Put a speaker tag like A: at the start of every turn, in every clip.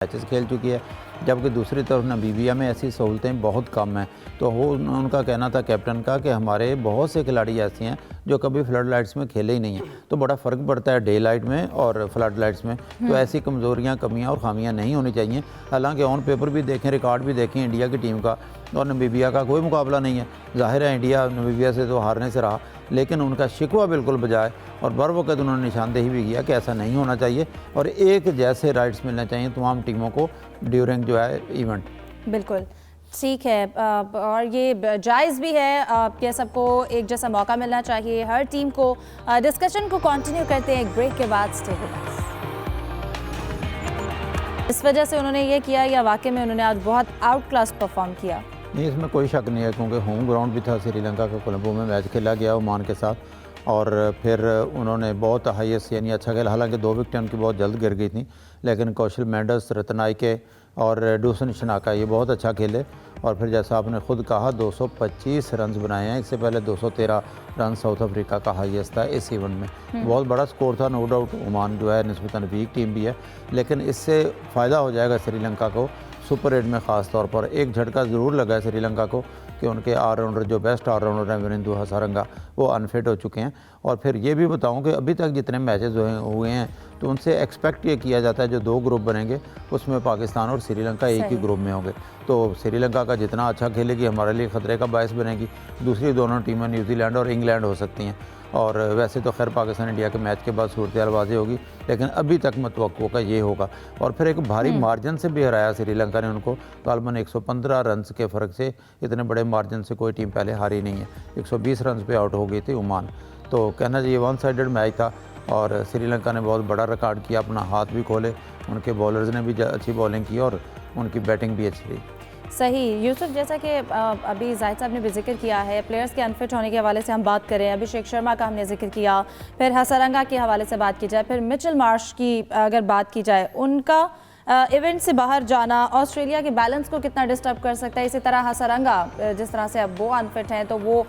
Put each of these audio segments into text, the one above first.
A: Matches खेल चुकी है, जबकि दूसरी तरफ नामीबिया में ऐसी सहूलतें बहुत कम हैं। तो वो उनका कहना था कैप्टन का कि हमारे बहुत से खिलाड़ी ऐसे हैं जो कभी फ्लड लाइट्स में खेले ही नहीं हैं, तो बड़ा फ़र्क पड़ता है डे लाइट में और फ्लड लाइट्स में। तो ऐसी कमज़ोरियाँ, कमियाँ और खामियाँ नहीं होनी चाहिए। हालांकि ऑन पेपर भी देखें, रिकॉर्ड भी देखें इंडिया की टीम का और नामीबिया का कोई मुकाबला नहीं है। ज़ाहिर है इंडिया नामीबिया से तो हारने से रहा, लेकिन उनका शिकवा बिल्कुल बजाय और बर वक़्त उन्होंने निशानदेही भी किया कि ऐसा नहीं होना चाहिए और एक जैसे राइट्स मिलने चाहिए तमाम टीमों को ड्यूरिंग जो है इवेंट।
B: बिल्कुल ठीक है, और ये जायज़ भी है कि सबको एक जैसा मौका मिलना चाहिए हर टीम को। डिस्कशन को कंटिन्यू करते हैं एक ब्रेक के बाद। Stay with us. इस वजह से उन्होंने ये किया या वाकई में उन्होंने आज बहुत आउट क्लास परफॉर्म किया?
A: नहीं, इसमें कोई शक नहीं है क्योंकि होम ग्राउंड भी था, श्रीलंका का कोलंबो में मैच खेला गया ओमान के साथ और फिर उन्होंने बहुत हाईएस्ट यानी अच्छा खेला। हालांकि 2 विकेटें उनकी बहुत जल्द गिर गई थी, लेकिन कौशल मेंडस, रत्नाइके और डूसन शनाका ये बहुत अच्छा खेले और फिर जैसा आपने ख़ुद कहा 225 रन्स बनाए हैं। इससे पहले 213 रन साउथ अफ्रीका का हाईएस्ट था इस इवेंट में। बहुत बड़ा स्कोर था, नो डाउट। ओमान जो है निस्बतन वीक टीम भी है, लेकिन इससे फ़ायदा हो जाएगा श्रीलंका को सुपर 8 में ख़ास तौर पर। एक झटका ज़रूर लगा है श्रीलंका को कि उनके ऑलराउंडर जो बेस्ट ऑलराउंडर हैं विरेंदु हसारंगा वो अनफिट हो चुके हैं। और फिर ये भी बताऊं कि अभी तक जितने मैचेस हुए हैं तो उनसे एक्सपेक्ट ये किया जाता है जो 2 ग्रुप बनेंगे उसमें पाकिस्तान और श्रीलंका एक ही ग्रुप में होंगे। तो श्रीलंका का जितना अच्छा खेलेगी हमारे लिए ख़तरे का बायस बनेगी। दूसरी दोनों टीमें न्यूजीलैंड और इंग्लैंड हो सकती हैं और वैसे तो खैर पाकिस्तान इंडिया के मैच के बाद सूरत वाज़ेह होगी, लेकिन अभी तक मतवक्को का ये होगा। और फिर एक भारी मार्जिन से भी हराया श्रीलंका ने उनको, गालबन 115 रन के फ़र्क से। इतने बड़े मार्जिन से कोई टीम पहले हारी नहीं है। 120 रन पे आउट हो गई थी ओमान। तो कहना चाहिए वन साइडेड मैच था और श्रीलंका ने बहुत बड़ा रिकॉर्ड किया, अपना हाथ भी खोले। उनके बॉलर्स ने भी अच्छी बॉलिंग की और उनकी बैटिंग भी अच्छी रही।
B: सही यूसुफ, जैसा कि अभी जाहिद साहब ने भी जिक्र किया है, प्लेयर्स के अनफिट होने के हवाले से हम बात करें, अभिषेक शर्मा का हमने जिक्र किया, फिर हसारंगा के हवाले से बात की जाए, फिर मिचेल मार्श की अगर बात की जाए, उनका इवेंट से बाहर जाना ऑस्ट्रेलिया के बैलेंस को कितना डिस्टर्ब कर सकता है। इसी तरह हसारंगा जिस तरह से अब वो अनफिट हैं तो वो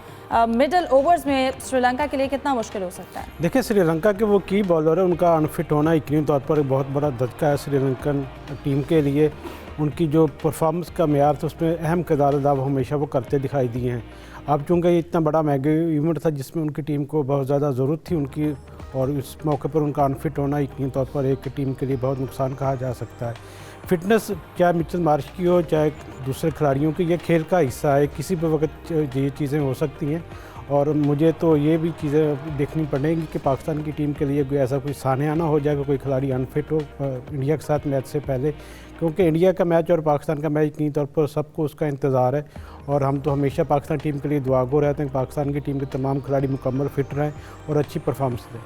B: मिडल ओवर्स में श्रीलंका के लिए कितना मुश्किल हो सकता है?
C: देखिए, श्रीलंका के वो की बॉलर है, उनका अनफिट होना यकीनी तौर पर बहुत बड़ा धक्का है श्रीलंकन टीम के लिए। उनकी जो परफॉर्मेंस का मेयार था उसमें अहम किरदार अदा वो हमेशा वो करते दिखाई दिए हैं। अब चूँकि ये इतना बड़ा मेगा इवेंट था जिसमें उनकी टीम को बहुत ज़्यादा ज़रूरत थी उनकी, और इस मौके पर उनका अनफिट होना यकीनी तौर पर एक टीम के लिए बहुत नुकसान कहा जा सकता है। फिटनेस चाहे मिचेल मार्श की हो चाहे दूसरे खिलाड़ियों की, ये खेल का हिस्सा है, किसी भी वक्त ये चीज़ें हो सकती हैं। और मुझे तो ये भी चीज़ें देखनी पड़ेंगी कि पाकिस्तान की टीम के लिए कोई ऐसा कोई सान्या ना हो जाएगा, कोई खिलाड़ी अनफिट हो इंडिया के साथ मैच से पहले, क्योंकि इंडिया का मैच और पाकिस्तान का मैच यकीनी तौर पर सबको उसका इंतज़ार है। और हम तो हमेशा पाकिस्तान टीम के लिए दुआगो रहते हैं, पाकिस्तान की टीम के तमाम खिलाड़ी मुकम्मल फिट रहें और अच्छी परफॉर्मेंस दें।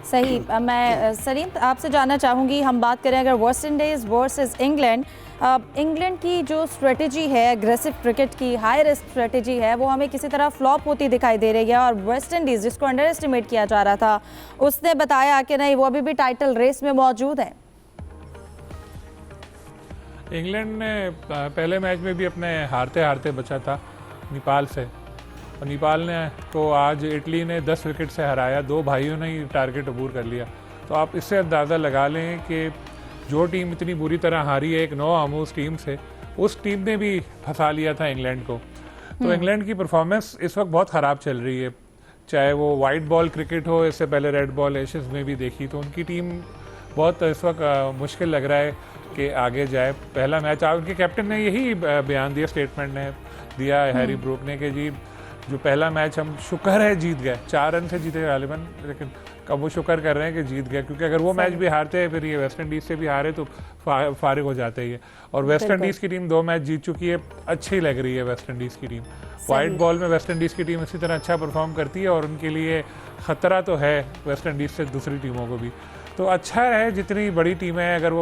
B: सही। मैं सलीम आपसे जानना चाहूँगी, हम बात करें अगर West Indies versus England, England की जो स्ट्रेटजी है एग्रेसिव क्रिकेट की, हाई रिस्क स्ट्रेटजी है, वो हमें किसी तरह फ्लॉप होती दिखाई दे रही है। और वेस्ट इंडीज़ जिसको अंडर एस्टिमेट किया जा रहा था उसने बताया कि नहीं, वो अभी भी टाइटल रेस में मौजूद है।
D: इंग्लैंड ने पहले मैच में भी अपने हारते हारते बचा था नेपाल से, और नेपाल ने को आज इटली ने 10 विकेट से हराया। 2 भाइयों ने ही टारगेट अबूर कर लिया। तो आप इससे अंदाज़ा लगा लें कि जो टीम इतनी बुरी तरह हारी है एक नो आमूज टीम से, उस टीम ने भी फंसा लिया था इंग्लैंड को। तो इंग्लैंड की परफॉर्मेंस इस वक्त बहुत ख़राब चल रही है, चाहे वो वाइट बॉल क्रिकेट हो, इससे पहले रेड बॉल एशेज़ में भी देखी, तो उनकी टीम बहुत इस वक्त मुश्किल लग रहा है कि आगे जाए। पहला मैच उनके कैप्टन ने यही बयान दिया, स्टेटमेंट ने दिया हैरी ब्रूक ने, कि जी जो पहला मैच हम शुक्र है जीत गए, 4 रन से जीते गालिबन, लेकिन कब वो शुक्र कर रहे हैं कि जीत गए, क्योंकि अगर वो मैच भी हारते हैं फिर ये वेस्ट इंडीज़ से भी हारे तो फारिग हो जाते हैं। और वेस्ट इंडीज़ की टीम 2 मैच जीत चुकी है, अच्छी लग रही है वेस्ट इंडीज़ की टीम। वाइट बॉल में वेस्ट इंडीज़ की टीम इसी तरह अच्छा परफॉर्म करती है और उनके लिए ख़तरा तो है वेस्ट इंडीज़ से दूसरी टीमों को भी। तो अच्छा है, जितनी बड़ी टीमें हैं अगर वो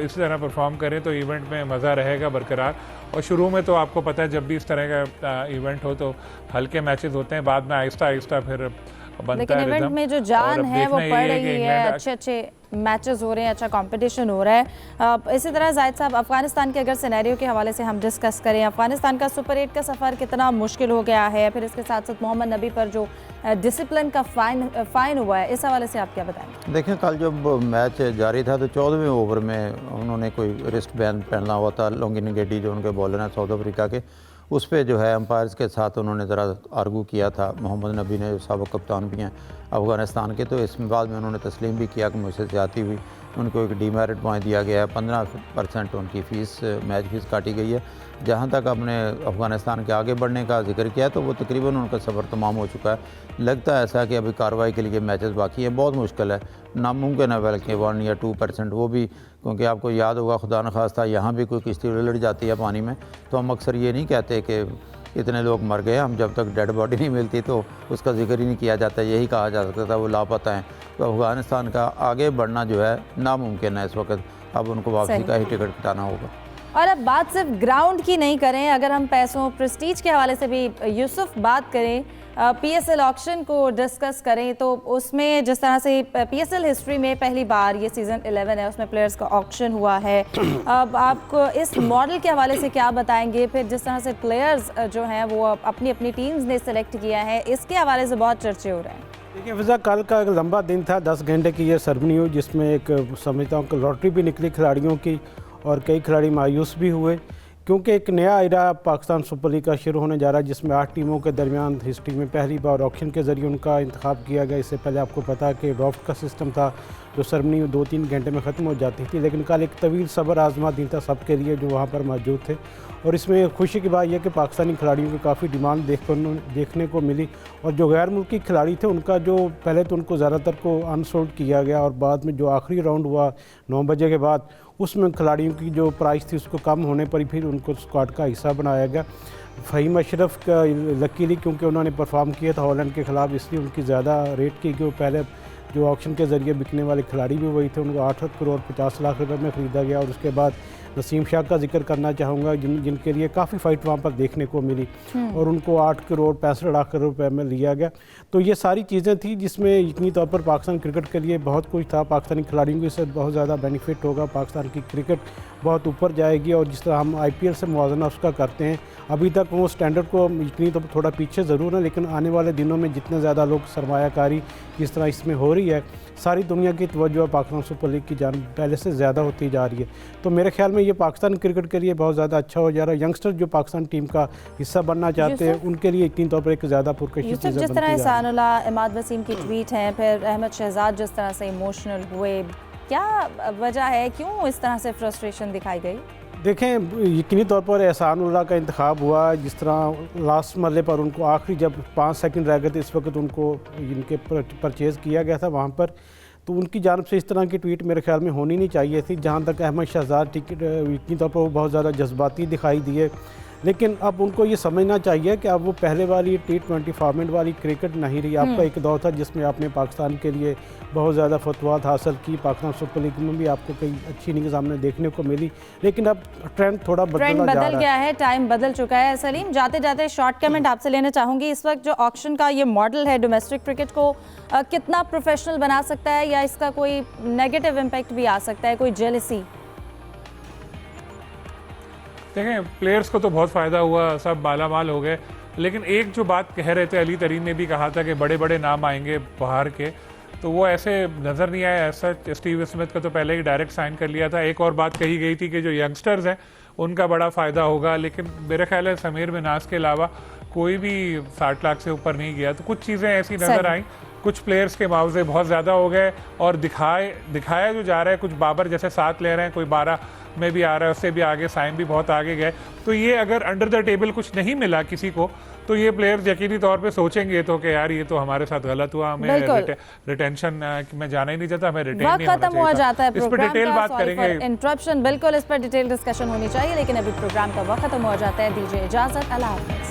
D: इसी तरह परफॉर्म करें तो इवेंट में मज़ा रहेगा बरकरार। और शुरू में तो आपको पता है जब भी इस तरह का इवेंट हो तो हल्के मैचेस होते हैं, बाद में आहिस्ता आहिस्ता फिर बनता
B: लेकिन
D: है
B: इवेंट
D: rhythm।
B: में जो
D: और
B: जान
D: अब
B: है वो
D: देखना
B: पड़
D: ये है कि
B: रही है,
D: इंग्लैंड
B: अच्छे मैचेस हो रहे हैं, अच्छा कंपटीशन हो रहा है। इसी तरह जाहिद साहब, अफगानिस्तान के अगर सिनेरियो के हवाले से हम डिस्कस करें, अफगानिस्तान का सुपर 8 का सफ़र कितना मुश्किल हो गया है, फिर इसके साथ साथ मोहम्मद नबी पर जो डिसिप्लिन का फाइन हुआ है, इस हवाले से आप क्या बताएंगे?
A: देखिए, कल जब मैच जारी था तो 14वें ओवर में उन्होंने कोई रिस्ट बैंड पहना हुआ था, लोंगिनगेडी जो उनके बॉलर हैं साउथ अफ्रीका के, उस पर जो है अंपायर्स के साथ उन्होंने ज़रा आर्गू किया था। मोहम्मद नबी ने, जो साबिक़ कप्तान भी हैं अफ़गानिस्तान के, तो इसमें बाद में उन्होंने तस्लीम भी किया कि मुझसे ज़्यादती हुई, उनको एक डीमेरिट पॉइंट दिया गया है, 15% उनकी फ़ीस, मैच फ़ीस काटी गई है। जहाँ तक अपने अफ़गानिस्तान के आगे बढ़ने का जिक्र किया तो वो तकरीबन उनका सफ़र तमाम हो चुका है। लगता है ऐसा कि अभी कार्रवाई के लिए मैचेस बाकी हैं, बहुत मुश्किल है, नामुमकिन है बल्कि 1 या 2%, वो भी क्योंकि आपको याद होगा, खुदा न खास्ता यहाँ भी कोई किश्ती उलट जाती है पानी में तो हम अक्सर ये नहीं कहते कि इतने लोग मर गए, हम जब तक डेड बॉडी नहीं मिलती तो उसका जिक्र ही नहीं किया जाता, यही कहा जा सकता था वो लापता हैं। तो अफ़गानिस्तान का आगे बढ़ना जो है नामुमकिन है इस वक्त, अब उनको वापसी का ही टिकट कटाना होगा।
B: और अब बात सिर्फ ग्राउंड की नहीं करें, अगर हम पैसों प्रेस्टीज के हवाले से भी यूसुफ बात करें, पीएसएल ऑक्शन को डिस्कस करें, तो उसमें जिस तरह से पीएसएल हिस्ट्री में पहली बार ये सीज़न 11 है उसमें प्लेयर्स का ऑक्शन हुआ है, अब आपको इस मॉडल के हवाले से क्या बताएंगे? फिर जिस तरह से प्लेयर्स जो हैं वो अपनी अपनी टीम्स ने सेलेक्ट किया है, इसके हवाले से बहुत चर्चे हो रहे हैं।
C: देखिए फिजा, कल का एक लंबा दिन था, 10 घंटे की ये सरमनी हुई जिसमें एक समझता हूँ कि लॉटरी भी निकली खिलाड़ियों की और कई खिलाड़ी मायूस भी हुए, क्योंकि एक नया एरा पाकिस्तान सुपर लीग का शुरू होने जा रहा है जिसमें 8 टीमों के दरमियान हिस्ट्री में पहली बार ऑक्शन के ज़रिए उनका इंतखाब किया गया। इससे पहले आपको पता है कि ड्राफ्ट का सिस्टम था जो सरमनी 2-3 घंटे में ख़त्म हो जाती थी, लेकिन कल एक तवील सब्र आजमा दिन था सबके लिए जो वहाँ पर मौजूद थे। और इसमें खुशी की बात यह कि पाकिस्तानी खिलाड़ियों की काफ़ी डिमांड देखने को मिली और जो गैर मुल्की खिलाड़ी थे उनका जो पहले तो उनको ज़्यादातर को अनसोल्ड किया गया और बाद में जो आखिरी राउंड हुआ 9 बजे के बाद उसमें खिलाड़ियों की जो प्राइस थी उसको कम होने पर ही फिर उनको स्क्वाड का हिस्सा बनाया गया। फ़हीम अशरफ का लकीली क्योंकि उन्होंने परफॉर्म किया था हॉलैंड के ख़िलाफ़, इसलिए उनकी ज़्यादा रेट की, क्योंकि पहले जो ऑक्शन के ज़रिए बिकने वाले खिलाड़ी भी वही थे, उनको 8 करोड़ 50 लाख रुपए में ख़रीदा गया। और उसके बाद नसीम शाह का जिक्र करना चाहूँगा जिनके लिए काफ़ी फ़ाइट वहाँ पर देखने को मिली और उनको 8 करोड़ 65 लाख रुपए में लिया गया। तो ये सारी चीज़ें थी जिसमें यकीनी तौर पर पाकिस्तान क्रिकेट के लिए बहुत कुछ था, पाकिस्तानी खिलाड़ियों को इससे बहुत ज़्यादा बेनिफिट होगा, पाकिस्तान की क्रिकेट बहुत ऊपर जाएगी। और जिस तरह हम IPL से मुआवजा उसका करते हैं, अभी तक वो स्टैंडर्ड को यकीनी तौर पर थोड़ा पीछे ज़रूर है, लेकिन आने वाले दिनों में जितने ज़्यादा लोग सरमायाकारी जिस तरह इसमें हो रही है, सारी दुनिया की तवज्जो पाकिस्तान सुपर लीग की जानिब पहले से ज़्यादा होती जा रही है। तो मेरे ख्याल में ये पाकिस्तान क्रिकेट के लिए बहुत ज़्यादा अच्छा हो जा रहा है। यंगस्टर जो पाकिस्तान टीम का हिस्सा बनना चाहते हैं उनके लिए यकीनी तौर पर एक ज़्यादा पुरकशिश चीज़ बनती
B: जिस तरह एहसानुल्लाह, इमाद वसीम की ट्वीट हैं, फिर अहमद शहजाद जिस तरह से इमोशनल हुए, क्या वजह है, क्यों इस तरह से फ्रस्ट्रेशन दिखाई गई?
C: देखें, यकीनी तौर पर एहसानुल्लाह का इंतखाब हुआ, जिस तरह लास्ट मरले पर उनको आखिरी जब 5 सेकंड रह गए थे इस वक्त उनको इनके परचेज़ किया गया था वहाँ पर, तो उनकी जानिब से इस तरह की ट्वीट मेरे ख्याल में होनी नहीं चाहिए थी। जहाँ तक अहमद शहजाद टिकट यकीनी तौर पर वो बहुत ज़्यादा जज्बाती दिखाई दिए, लेकिन अब उनको ये समझना चाहिए कि अब वो पहले वाली T20 फॉर्मेट वाली क्रिकेट नहीं रही। आपका एक दौर था जिसमें आपने पाकिस्तान के लिए बहुत ज़्यादा फतवात हासिल की, पाकिस्तान सुपर लीग में भी आपको कई अच्छी इनिंग्स सामने देखने को मिली, लेकिन अब ट्रेंड थोड़ा बदल
B: गया है, टाइम बदल चुका है। सलीम, जाते जाते शॉर्ट कमेंट आपसे लेना चाहूँगी, इस वक्त जो ऑक्शन का ये मॉडल है डोमेस्टिक क्रिकेट को कितना प्रोफेशनल बना सकता है या इसका कोई नेगेटिव इम्पैक्ट भी आ सकता है, कोई जेलसी?
D: देखें, प्लेयर्स को तो बहुत फ़ायदा हुआ, सब मालामाल हो गए, लेकिन एक जो बात कह रहे थे, अली तरीन ने भी कहा था कि बड़े बड़े नाम आएंगे बाहर के, तो वो ऐसे नज़र नहीं आया। ऐसा स्टीव स्मिथ का तो पहले ही डायरेक्ट साइन कर लिया था। एक और बात कही गई थी कि जो यंगस्टर्स हैं उनका बड़ा फ़ायदा होगा, लेकिन मेरे ख्याल है समीर मिनास के अलावा कोई भी 60 लाख से ऊपर नहीं गया। तो कुछ चीज़ें ऐसी नज़र आई, कुछ प्लेयर्स के मुआवजे बहुत ज़्यादा हो गए और दिखाया जो जा रहा है, कुछ बाबर जैसे 7 ले रहे हैं, कोई 12 में भी आ रहा है, उससे भी आगे साइन भी बहुत आगे गए। तो ये अगर अंडर द टेबल कुछ नहीं मिला किसी को, तो ये प्लेयर्स यकीनी तौर पे सोचेंगे तो कि यार ये तो हमारे साथ गलत हुआ, हमें रिटेंशन में जाना ही नहीं चाहता, हमें रिटेन नहीं होना
B: खत्म हो जाता है।
D: इस पर डिटेल बात करेंगे,
B: इंटरप्शन, बिल्कुल इस पर डिटेल डिस्कशन होनी चाहिए, लेकिन अभी प्रोग्राम का वक्त खत्म हो जाता है। दीजिए इजाजत, अल्लाह हाफ़िज़।